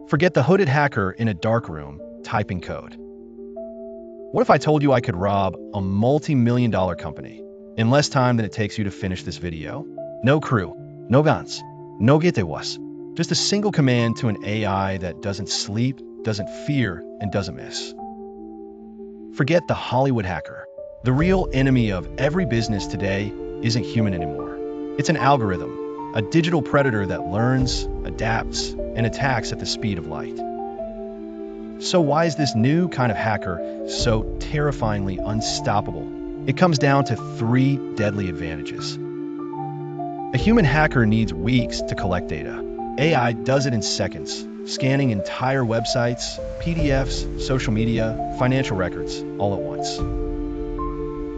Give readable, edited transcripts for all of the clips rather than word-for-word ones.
Forget the hooded hacker in a dark room typing code. What if I told you I could rob a multi-million-dollar company in less time than it takes you to finish this video? No crew, no guns, no getawas, just a single command to an AI that doesn't sleep, doesn't fear, and doesn't miss. Forget the Hollywood hacker. The real enemy of every business today isn't human anymore. It's an algorithm, a digital predator that learns, adapts, and attacks at the speed of light. So why is this new kind of hacker so terrifyingly unstoppable? It comes down to 3 deadly advantages. A human hacker needs weeks to collect data. AI does it in seconds, scanning entire websites, PDFs, social media, financial records, all at once.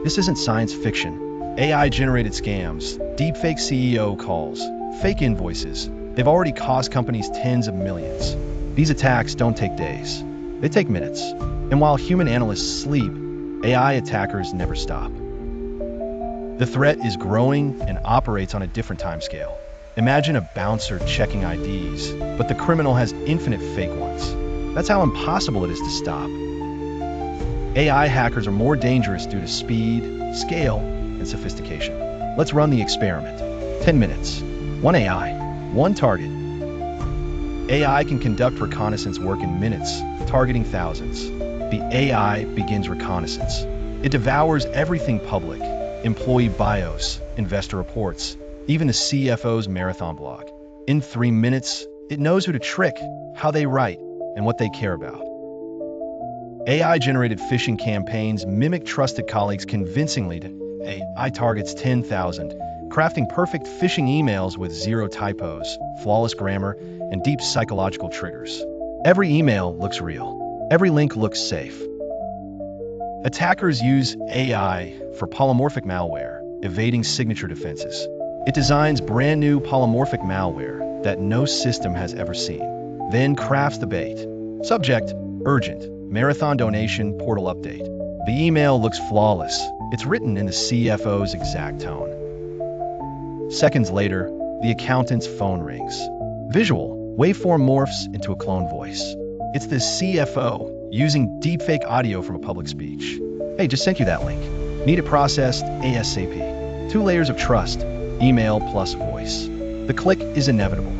This isn't science fiction. AI-generated scams, deepfake CEO calls, fake invoices, they've already cost companies tens of millions. These attacks don't take days. They take minutes. And while human analysts sleep, AI attackers never stop. The threat is growing and operates on a different timescale. Imagine a bouncer checking IDs, but the criminal has infinite fake ones. That's how impossible it is to stop. AI hackers are more dangerous due to speed, scale, and sophistication. Let's run the experiment. 10 minutes. 1 AI, 1 target. AI can conduct reconnaissance work in minutes, targeting thousands. The AI begins reconnaissance. It devours everything public, employee bios, investor reports, even the CFO's marathon blog. In 3 minutes, it knows who to trick, how they write, and what they care about. AI-generated phishing campaigns mimic trusted colleagues convincingly to AI targets 10,000, crafting perfect phishing emails with 0 typos, flawless grammar, and deep psychological triggers. Every email looks real. Every link looks safe. Attackers use AI for polymorphic malware, evading signature defenses. It designs brand new polymorphic malware that no system has ever seen, then crafts the bait. Subject, urgent, marathon donation, portal update. The email looks flawless. It's written in the CFO's exact tone. Seconds later, the accountant's phone rings. Visual, waveform morphs into a clone voice. It's the CFO using deepfake audio from a public speech. Hey, just sent you that link. Need it processed ASAP. 2 layers of trust, email plus voice. The click is inevitable.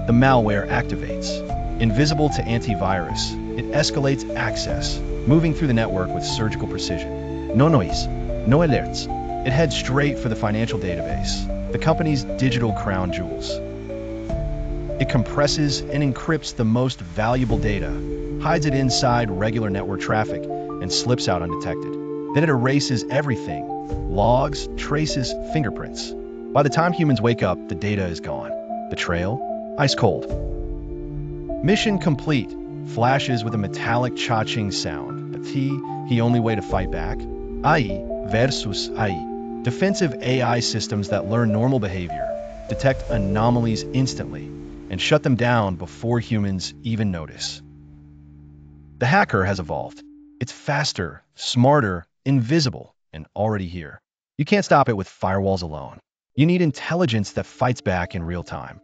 The malware activates. Invisible to antivirus, it escalates access, moving through the network with surgical precision. No noise, no alerts. It heads straight for the financial database, the company's digital crown jewels. It compresses and encrypts the most valuable data, hides it inside regular network traffic, and slips out undetected. Then it erases everything, logs, traces, fingerprints. By the time humans wake up, the data is gone. The trail? Ice cold. Mission complete. Flashes with a metallic cha-ching sound. But the only way to fight back? AI versus AI. Defensive AI systems that learn normal behavior, detect anomalies instantly, and shut them down before humans even notice. The hacker has evolved. It's faster, smarter, invisible, and already here. You can't stop it with firewalls alone. You need intelligence that fights back in real time.